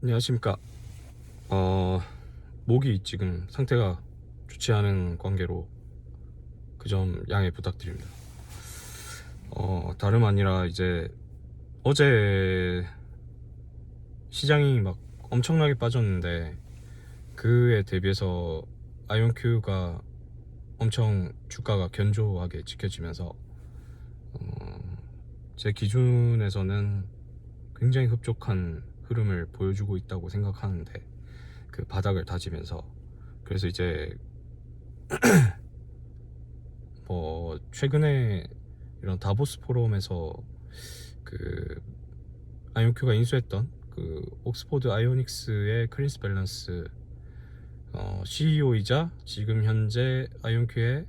안녕하십니까. 목이 지금 상태가 좋지 않은 관계로 그 점 양해 부탁드립니다. 다름 아니라 이제 어제 시장이 막 엄청나게 빠졌는데 그에 대비해서 아이온큐가 엄청 주가가 견조하게 지켜지면서 제 기준에서는 굉장히 흡족한 흐름을 보여주고 있다고 생각하는데, 그 바닥을 다지면서, 그래서 이제 뭐 최근에 이런 다보스 포럼에서 그 아이온큐가 인수했던 그 옥스포드 아이오닉스의 크리스 밸런스 CEO이자 지금 현재 아이온큐의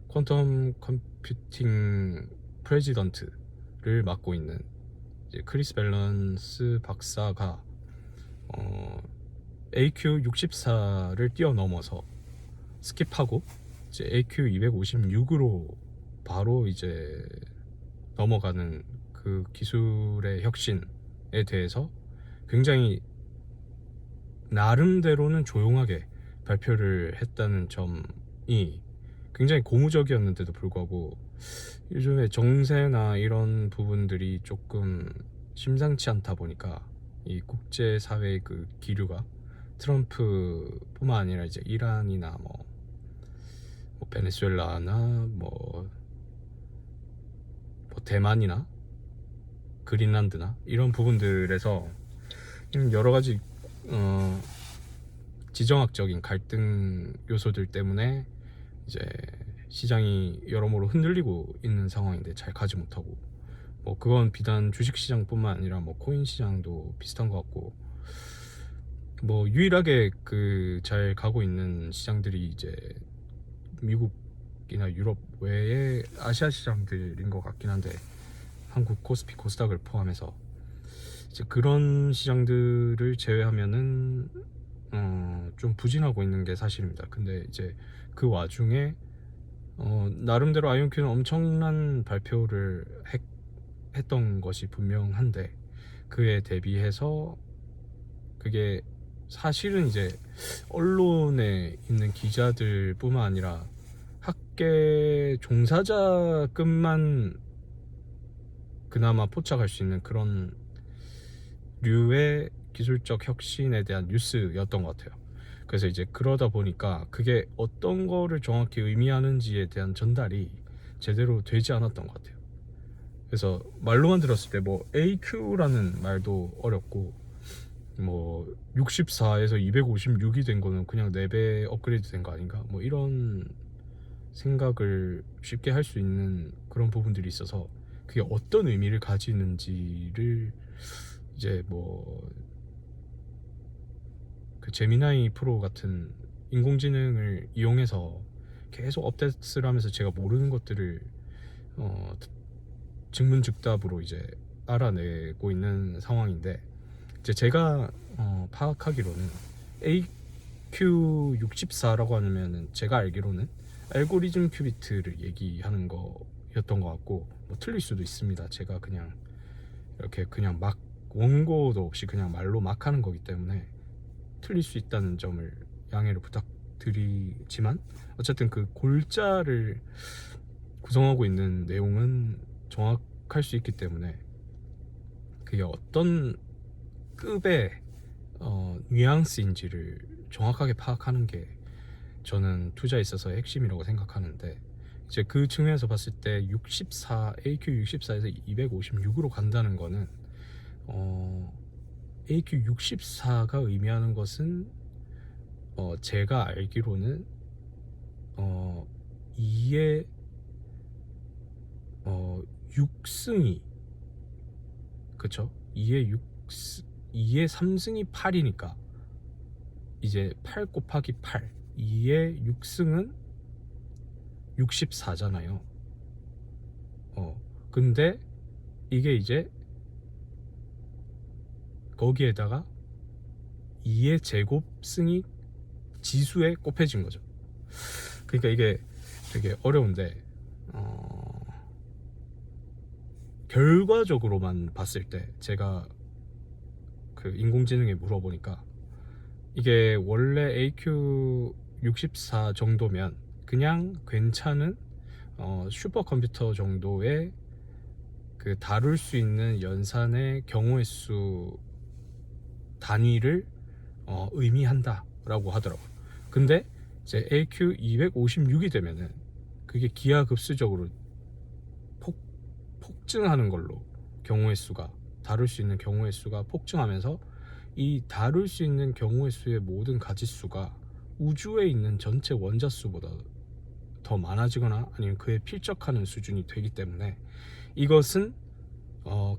퀀텀 컴퓨팅 프레지던트를 맡고 있는 이제 크리스 밸런스 박사가 AQ64를 뛰어넘어서 스킵하고 이제 AQ256으로 바로 이제 넘어가는 그 기술의 혁신에 대해서 굉장히 나름대로는 조용하게 발표를 했다는 점이 굉장히 고무적이었는데도 불구하고, 요즘에 정세나 이런 부분들이 조금 심상치 않다 보니까 이 국제사회의 그 기류가 트럼프뿐만 아니라 이제 이란이나 뭐 베네수엘라나 뭐 대만이나 그린란드나 이런 부분들에서 여러 가지 지정학적인 갈등 요소들 때문에 이제 시장이 여러모로 흔들리고 있는 상황인데 잘 가지 못하고, 뭐 그건 비단 주식시장뿐만 아니라 뭐 코인 시장도 비슷한 것 같고, 뭐 유일하게 그 잘 가고 있는 시장들이 이제 미국이나 유럽 외의 아시아 시장들인 것 같긴 한데, 한국 코스피 코스닥을 포함해서 이제 그런 시장들을 제외하면은 좀 부진하고 있는 게 사실입니다. 근데 이제 그 와중에 나름대로 아이온큐는 엄청난 발표를 했던 것이 분명한데, 그에 대비해서 그게 사실은 이제 언론에 있는 기자들 뿐만 아니라 학계 종사자급만 그나마 포착할 수 있는 그런 류의 기술적 혁신에 대한 뉴스였던 것 같아요. 그래서 이제 그러다 보니까 그게 어떤 거를 정확히 의미하는지에 대한 전달이 제대로 되지 않았던 것 같아요. 그래서 말로만 들었을 때 뭐 AQ라는 말도 어렵고, 뭐 64에서 256이 된 거는 그냥 4배 업그레이드 된 거 아닌가, 뭐 이런 생각을 쉽게 할 수 있는 그런 부분들이 있어서, 그게 어떤 의미를 가지는지를 이제 뭐 그 제미나이 프로 같은 인공지능을 이용해서 계속 업데이트를 하면서 제가 모르는 것들을 증문즉답으로 이제 알아내고 있는 상황인데, 이제 제가 파악하기로는 AQ64라고 하면은 제가 알기로는 알고리즘 큐비트를 얘기하는 거였던 것 같고, 뭐 틀릴 수도 있습니다. 제가 그냥 이렇게 그냥 막 원고도 없이 그냥 말로 막 하는 거기 때문에 틀릴 수 있다는 점을 양해를 부탁드리지만, 어쨌든 그 골자를 구성하고 있는 내용은 정확할 수 있기 때문에 그게 어떤 급의 뉘앙스인지를 정확하게 파악하는 게 저는 투자에 있어서 핵심이라고 생각하는데, 이제 그 측면에서 봤을 때 64, AQ64에서 256으로 간다는 거는 AQ64가 의미하는 것은 제가 알기로는 2의 6승이, 그쵸? 2의 3승이 8이니까 이제 8 곱하기 8, 2의 6승은 64잖아요. 근데 이게 이제 거기에다가 2의 제곱승이 지수에 곱해진 거죠. 그러니까 이게 되게 어려운데, 결과적으로만 봤을 때 제가 그 인공지능에 물어보니까 이게 원래 AQ 64 정도면 그냥 괜찮은 슈퍼컴퓨터 정도의 그 다룰 수 있는 연산의 경우의 수 단위를 의미한다 라고 하더라고요. 근데 이제 AQ 256이 되면은 그게 기하급수적으로 폭증하는 걸로, 경우의 수가, 다룰 수 있는 경우의 수가 폭증하면서 이 다룰 수 있는 경우의 수의 모든 가짓수가 우주에 있는 전체 원자수보다 더 많아지거나 아니면 그에 필적하는 수준이 되기 때문에 이것은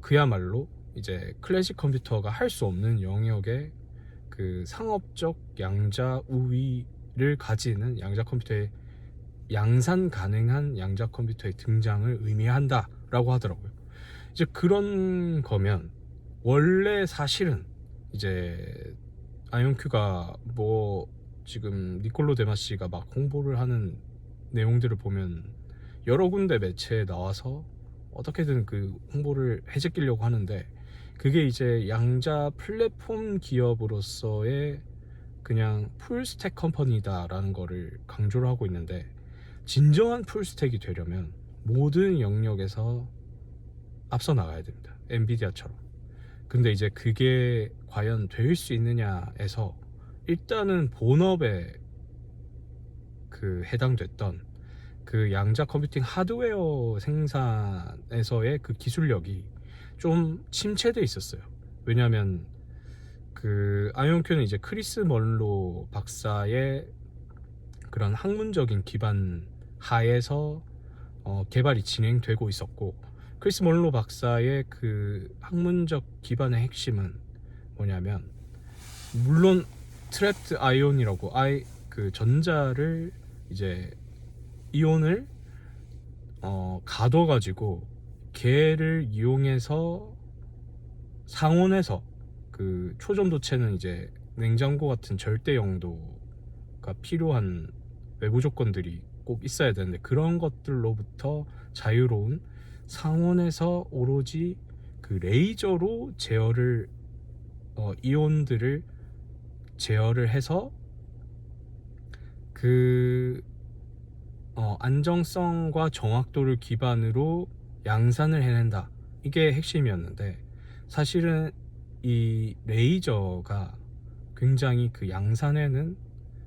그야말로 이제 클래식 컴퓨터가 할 수 없는 영역의 그 상업적 양자 우위를 가지는 양자 컴퓨터의 양산 가능한 양자 컴퓨터의 등장을 의미한다 라고 하더라고요. 이제 그런 거면 원래 사실은 이제 아이온큐가 뭐 지금 니콜로 데마시가 막 홍보를 하는 내용들을 보면 여러 군데 매체에 나와서 어떻게든 그 홍보를 해제끼려고 하는데, 그게 이제 양자 플랫폼 기업으로서의 그냥 풀스택 컴퍼니다라는 거를 강조를 하고 있는데, 진정한 풀스택이 되려면 모든 영역에서 앞서 나가야 됩니다. 엔비디아처럼. 근데 이제 그게 과연 될 수 있느냐에서 일단은 본업에 그 해당됐던 그 양자 컴퓨팅 하드웨어 생산에서의 그 기술력이 좀 침체돼 있었어요. 왜냐하면 그 아이온큐는 이제 크리스 먼로 박사의 그런 학문적인 기반 하에서 개발이 진행되고 있었고, 크리스 먼로 박사의 그 학문적 기반의 핵심은 뭐냐면, 물론 트랩드 아이온이라고 그 전자를 이제 이온을 가둬가지고 걔를 이용해서 상온에서 그 초전도체는 이제 냉장고 같은 절대 영도가 필요한 외부 조건들이 꼭 있어야 되는데, 그런 것들로부터 자유로운 상온에서 오로지 그 레이저로 제어를 이온들을 제어를 해서 그 안정성과 정확도를 기반으로 양산을 해낸다, 이게 핵심이었는데, 사실은 이 레이저가 굉장히 그 양산에는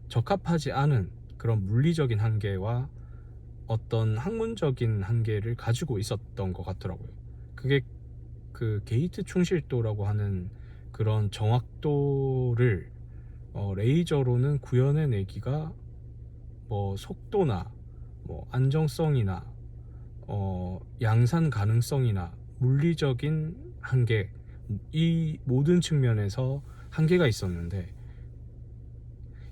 적합하지 않은 그런 물리적인 한계와 어떤 학문적인 한계를 가지고 있었던 것 같더라고요. 그게 그 게이트 충실도라고 하는 그런 정확도를 레이저로는 구현해내기가 뭐 속도나 뭐 안정성이나 양산 가능성이나 물리적인 한계, 이 모든 측면에서 한계가 있었는데,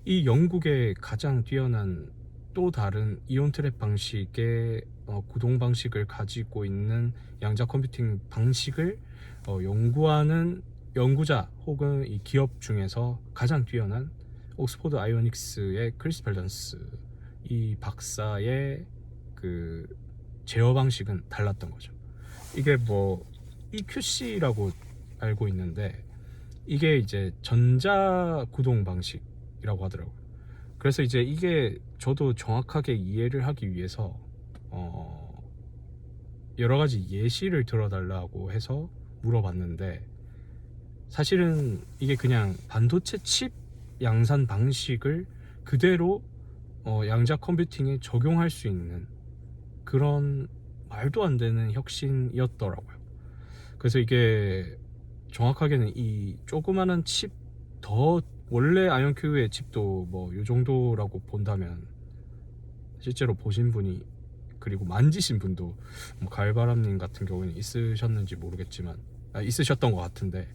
이 영국의 가장 뛰어난 또 다른 이온 트랩 방식의 구동 방식을 가지고 있는 양자 컴퓨팅 방식을 연구하는 연구자 혹은 이 기업 중에서 가장 뛰어난 옥스포드 아이오닉스의 크리스 밸런스 이 박사의 그 제어 방식은 달랐던 거죠. 이게 뭐 EQC라고 알고 있는데, 이게 이제 전자 구동 방식이라고 하더라고요. 그래서 이제 이게 저도 정확하게 이해를 하기 위해서 여러 가지 예시를 들어달라고 해서 물어봤는데, 사실은 이게 그냥 반도체 칩 양산 방식을 그대로 양자 컴퓨팅에 적용할 수 있는 그런 말도 안 되는 혁신이었더라고요. 그래서 이게 정확하게는 이 조그마한 칩, 더 원래 아이온큐의 칩도 뭐 요 정도라고 본다면, 실제로 보신 분이 그리고 만지신 분도 뭐 가을바람님 같은 경우는 있으셨는지 모르겠지만 있으셨던 것 같은데,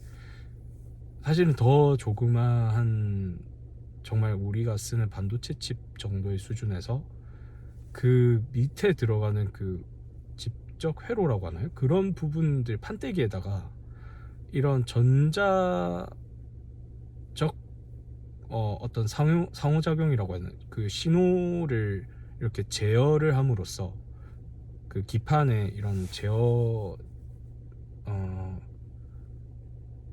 사실은 더 조그마한 정말 우리가 쓰는 반도체 칩 정도의 수준에서 그 밑에 들어가는 그 집적 회로라고 하나요? 그런 부분들 판때기에다가 이런 전자적 어떤 상호작용이라고 하는 그 신호를 이렇게 제어를 함으로써 그 기판에 이런 제어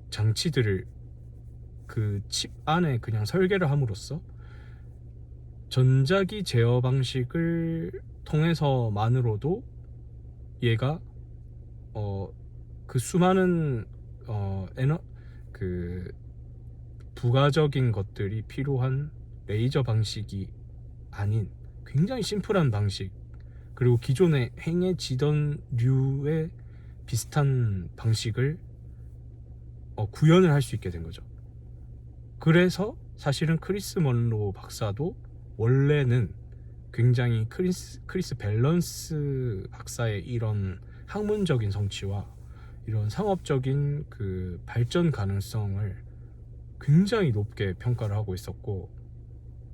장치들을 그 칩 안에 그냥 설계를 함으로써 전자기 제어 방식을 통해서만으로도 얘가 그 수많은 그 부가적인 것들이 필요한 레이저 방식이 아닌 굉장히 심플한 방식, 그리고 기존에 행해지던 류의 비슷한 방식을 구현을 할 수 있게 된 거죠. 그래서 사실은 크리스 먼로 박사도 원래는 굉장히 크리스 밸런스 박사의 이런 학문적인 성취와 이런 상업적인 그 발전 가능성을 굉장히 높게 평가를 하고 있었고,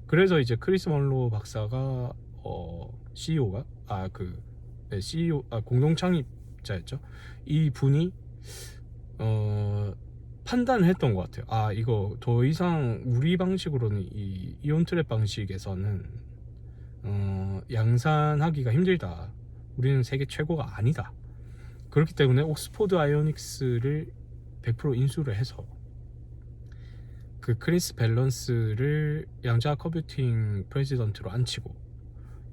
그래서 이제 크리스 먼로 박사가 CEO가 CEO 공동 창립자였죠. 이 분이 판단을 했던 것 같아요. 이거 더 이상 우리 방식으로는 이 이온 트랩 방식에서는 양산하기가 힘들다. 우리는 세계 최고가 아니다. 그렇기 때문에 옥스포드 아이오닉스를 100% 인수를 해서 그 크리스 밸런스를 양자 컴퓨팅 프레지던트로 앉히고,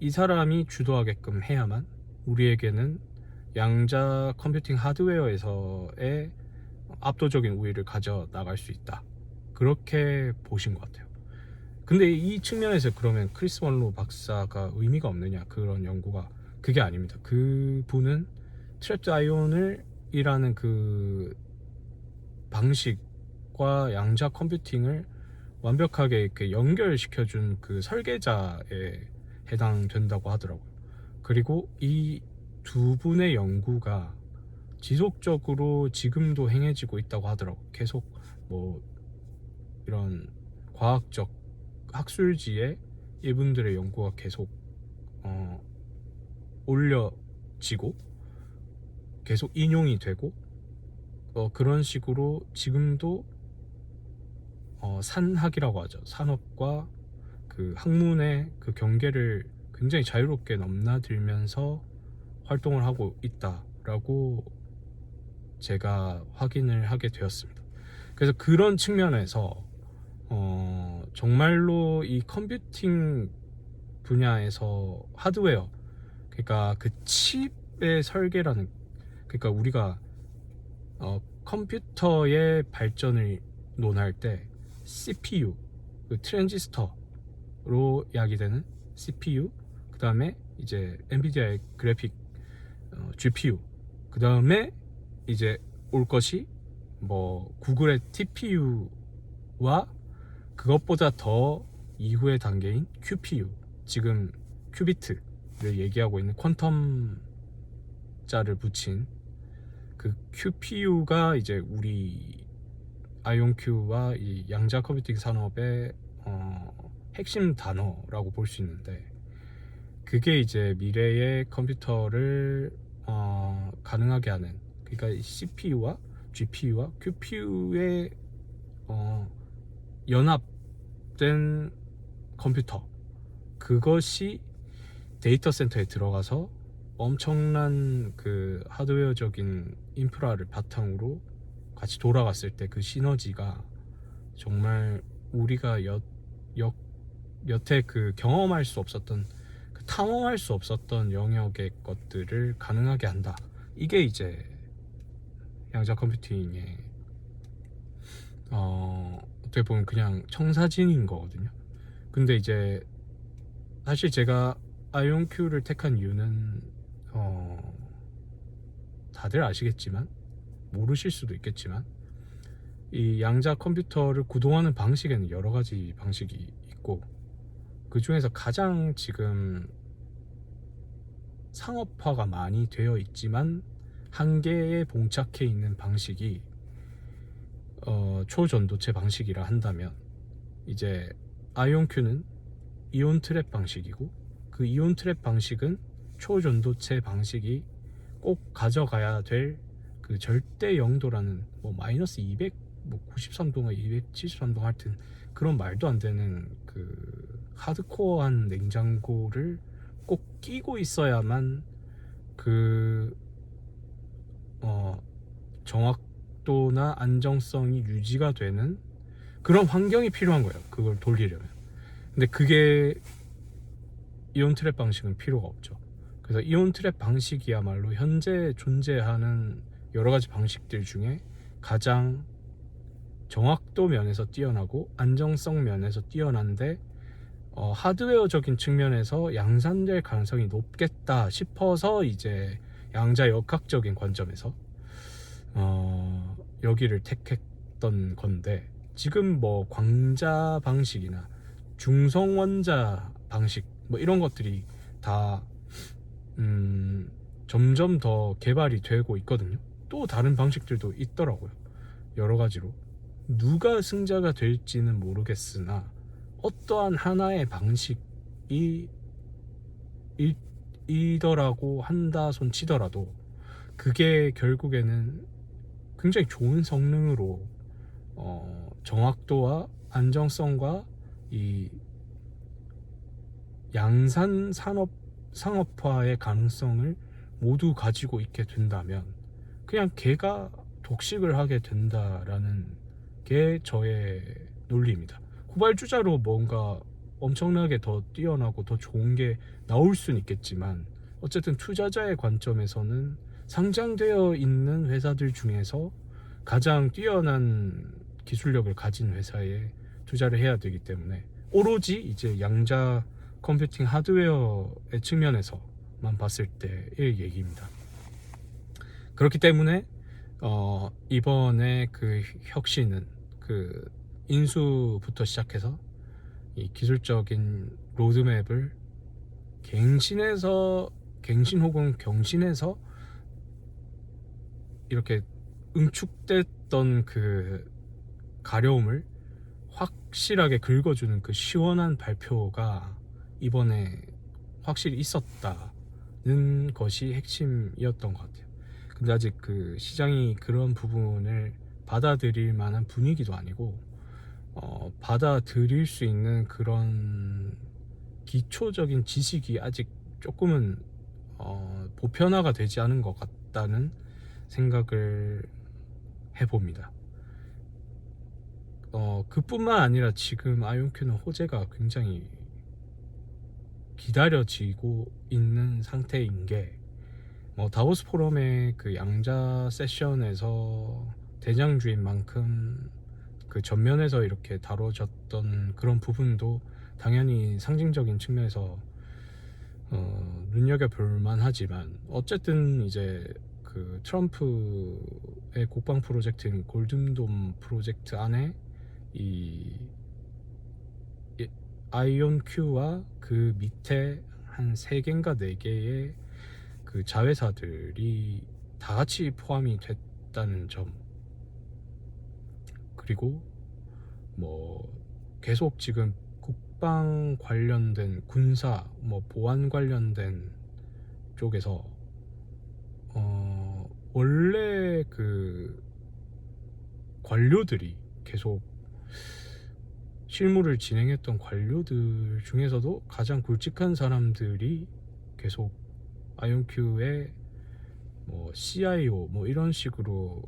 이 사람이 주도하게끔 해야만 우리에게는 양자 컴퓨팅 하드웨어에서의 압도적인 우위를 가져 나갈 수 있다. 그렇게 보신 것 같아요. 근데 이 측면에서 그러면 크리스 먼로 박사가 의미가 없느냐, 그런 연구가? 그게 아닙니다. 그 분은 트랩드 아이온을 이라는 그 방식과 양자 컴퓨팅을 완벽하게 이렇게 연결시켜준 그 설계자에 해당된다고 하더라고요. 그리고 이 두 분의 연구가 지속적으로 지금도 행해지고 있다고 하더라고요. 계속 뭐 이런 과학적 학술지에 이분들의 연구가 계속 올려지고 계속 인용이 되고, 그런 식으로 지금도 산학이라고 하죠. 산업과 그 학문의 그 경계를 굉장히 자유롭게 넘나들면서 활동을 하고 있다라고 제가 확인을 하게 되었습니다. 그래서 그런 측면에서 정말로 이 컴퓨팅 분야에서 하드웨어, 그러니까 그 칩의 설계라는, 그러니까 우리가 컴퓨터의 발전을 논할 때 CPU, 그 트랜지스터로 야기되는 CPU, 그 다음에 이제 엔비디아의 그래픽 GPU, 그 다음에 이제 올 것이 뭐 구글의 TPU와 그것보다 더 이후의 단계인 QPU, 지금 큐비트를 얘기하고 있는 퀀텀 자를 붙인 그 QPU가 이제 우리 아이온큐와 이 양자 컴퓨팅 산업의 핵심 단어라고 볼 수 있는데, 그게 이제 미래의 컴퓨터를 가능하게 하는, 그러니까 CPU와 GPU와 QPU의 연합된 컴퓨터, 그것이 데이터 센터에 들어가서 엄청난 그 하드웨어적인 인프라를 바탕으로 같이 돌아갔을 때 그 시너지가 정말 우리가 여태 그 경험할 수 없었던, 그 탐험할 수 없었던 영역의 것들을 가능하게 한다. 이게 이제 양자 컴퓨팅의 어떻게 보면 그냥 청사진인 거거든요. 근데 이제 사실 제가 아이온큐를 택한 이유는 다들 아시겠지만, 모르실 수도 있겠지만, 이 양자 컴퓨터를 구동하는 방식에는 여러 가지 방식이 있고, 그 중에서 가장 지금 상업화가 많이 되어 있지만 한계에 봉착해 있는 방식이 초전도체 방식이라 한다면, 이제 아이온큐는 이온 트랩 방식이고, 그 이온 트랩 방식은 초전도체 방식이 꼭 가져가야 될 그 절대 영도라는, 뭐 마이너스 200, 뭐 93도가 273도, 하여튼 그런 말도 안 되는 그 하드코어한 냉장고를 꼭 끼고 있어야만 그 정확도나 안정성이 유지가 되는 그런 환경이 필요한 거예요. 그걸 돌리려면. 근데 그게 이온 트랩 방식은 필요가 없죠. 그래서 이온 트랩 방식이야말로 현재 존재하는 여러 가지 방식들 중에 가장 정확도 면에서 뛰어나고 안정성 면에서 뛰어난데 하드웨어적인 측면에서 양산될 가능성이 높겠다 싶어서 이제 양자 역학적인 관점에서 여기를 택했던 건데, 지금 뭐 광자 방식이나 중성원자 방식 뭐 이런 것들이 다 점점 더 개발이 되고 있거든요. 또 다른 방식들도 있더라고요. 여러 가지로 누가 승자가 될지는 모르겠으나 어떠한 하나의 방식이 이더라고 한다 손 치더라도 그게 결국에는 굉장히 좋은 성능으로 정확도와 안정성과 이 양산 상업화의 가능성을 모두 가지고 있게 된다면 그냥 걔가 독식을 하게 된다라는 게 저의 논리입니다. 후발주자로 뭔가 엄청나게 더 뛰어나고 더 좋은 게 나올 수는 있겠지만, 어쨌든 투자자의 관점에서는 상장되어 있는 회사들 중에서 가장 뛰어난 기술력을 가진 회사에 투자를 해야 되기 때문에 오로지 이제 양자 컴퓨팅 하드웨어의 측면에서만 봤을 때의 얘기입니다. 그렇기 때문에 이번에 그 혁신은 그 인수부터 시작해서 이 기술적인 로드맵을 갱신 혹은 경신해서 이렇게 응축됐던 그 가려움을 확실하게 긁어주는 그 시원한 발표가 이번에 확실히 있었다는 것이 핵심이었던 것 같아요. 근데 아직 그 시장이 그런 부분을 받아들일 만한 분위기도 아니고 받아들일 수 있는 그런 기초적인 지식이 아직 조금은 보편화가 되지 않은 것 같다는 생각을 해봅니다. 그뿐만 아니라 지금 아이온큐는 호재가 굉장히 기다려지고 있는 상태인 게, 다보스 포럼의 그 양자 세션에서 대장주인 만큼 그 전면에서 이렇게 다뤄졌던 그런 부분도 당연히 상징적인 측면에서 눈여겨볼 만하지만, 어쨌든 이제 그 트럼프의 국방 프로젝트인 골든돔 프로젝트 안에 이 아이온 Q와 그 밑에 한 3개인가 4개의 그 자회사들이 다 같이 포함이 됐다는 점, 그리고 뭐 계속 지금 국방 관련된 군사 뭐 보안 관련된 쪽에서 원래 그 관료들이 계속 실무를 진행했던 관료들 중에서도 가장 굵직한 사람들이 계속 아이온큐의 뭐 CIO 뭐 이런 식으로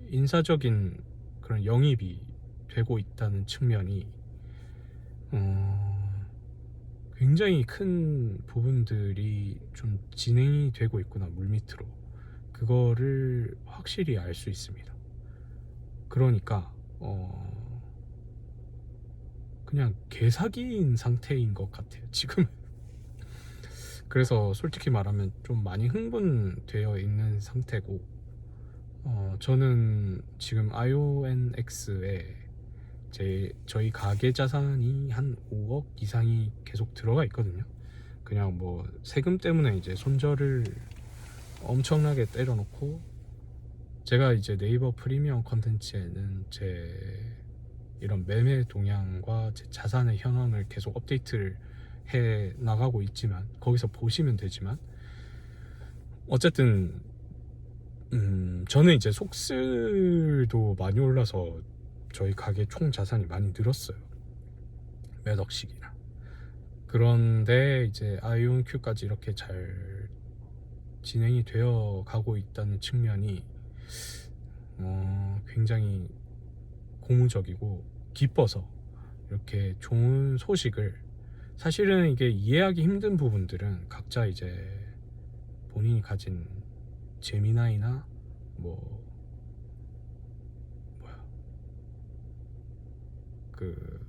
인사적인 그런 영입이 되고 있다는 측면이 굉장히 큰 부분들이 좀 진행이 되고 있구나, 물밑으로. 그거를 확실히 알 수 있습니다. 그러니까 그냥 개사기인 상태인 것 같아요, 지금. 그래서 솔직히 말하면 좀 많이 흥분되어 있는 상태고, 저는 지금 IONX에 저희 가계 자산이 한 5억 이상이 계속 들어가 있거든요. 그냥 뭐 세금 때문에 이제 손절을 엄청나게 때려놓고, 제가 이제 네이버 프리미엄 컨텐츠에는 제 이런 매매 동향과 제 자산의 현황을 계속 업데이트를 해 나가고 있지만, 거기서 보시면 되지만, 어쨌든 저는 이제 속슬도 많이 올라서 저희 가게 총 자산이 많이 늘었어요, 몇 억씩이나. 그런데 이제 아이온큐까지 이렇게 잘 진행이 되어 가고 있다는 측면이 굉장히 고무적이고 기뻐서 이렇게 좋은 소식을, 사실은 이게 이해하기 힘든 부분들은 각자 이제 본인이 가진 재미나이나 뭐 뭐야 그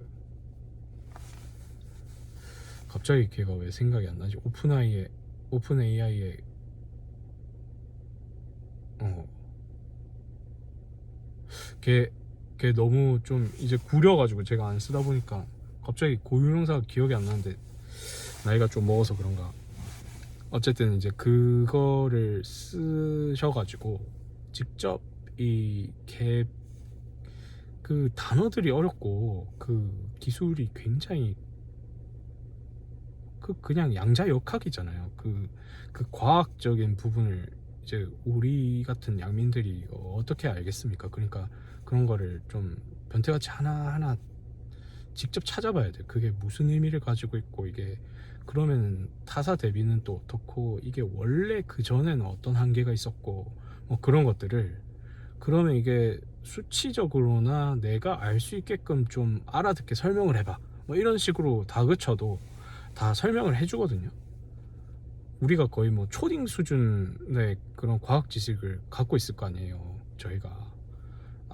갑자기 걔가 왜 생각이 안 나지? 오픈 AI의 어 걔 너무 좀 이제 구려가지고 제가 안 쓰다 보니까 갑자기 고유명사가 기억이 안 나는데, 나이가 좀 먹어서 그런가. 어쨌든 이제 그거를 쓰셔가지고 직접 그 단어들이 어렵고 그 기술이 굉장히 그냥 양자역학이잖아요. 그 과학적인 부분을 이제 우리 같은 양민들이 어떻게 알겠습니까? 그러니까 그런 거를 좀 변태같이 하나하나 직접 찾아봐야 돼. 그게 무슨 의미를 가지고 있고, 이게 그러면 타사 대비는 또 어떻고, 이게 원래 그 전에는 어떤 한계가 있었고, 뭐 그런 것들을, 그러면 이게 수치적으로나 내가 알 수 있게끔 좀 알아듣게 설명을 해봐, 뭐 이런 식으로 다그쳐도 다 설명을 해주거든요. 우리가 거의 뭐 초딩 수준의 그런 과학 지식을 갖고 있을 거 아니에요. 저희가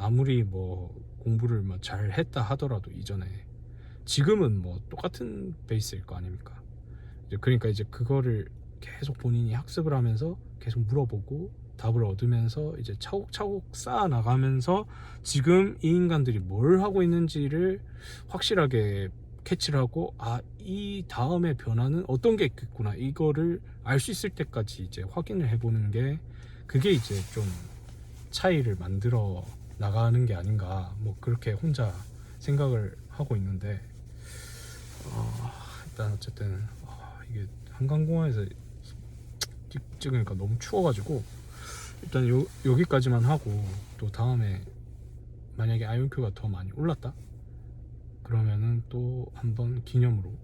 아무리 뭐 공부를 뭐 잘 했다 하더라도 이전에, 지금은 뭐 똑같은 베이스일 거 아닙니까? 그러니까 이제 그거를 계속 본인이 학습을 하면서 계속 물어보고 답을 얻으면서 이제 차곡차곡 쌓아 나가면서 지금 이 인간들이 뭘 하고 있는지를 확실하게 캐치를 하고, 아, 이 다음에 변화는 어떤 게 있겠구나, 이거를 알 수 있을 때까지 이제 확인을 해보는 게, 그게 이제 좀 차이를 만들어 나가는 게 아닌가, 뭐 그렇게 혼자 생각을 하고 있는데, 일단 어쨌든 이게 한강공원에서 찍으니까 너무 추워가지고 일단 여기까지만 하고, 또 다음에 만약에 아이온큐가 더 많이 올랐다 그러면은 또 한번 기념으로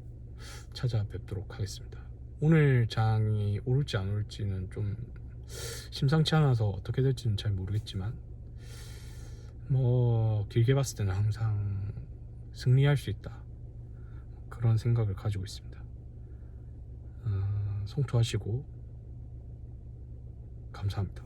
찾아뵙도록 하겠습니다. 오늘 장이 오를지 안 오를지는 좀 심상치 않아서 어떻게 될지는 잘 모르겠지만, 뭐 길게 봤을 때는 항상 승리할 수 있다, 그런 생각을 가지고 있습니다. 성투하시고 감사합니다.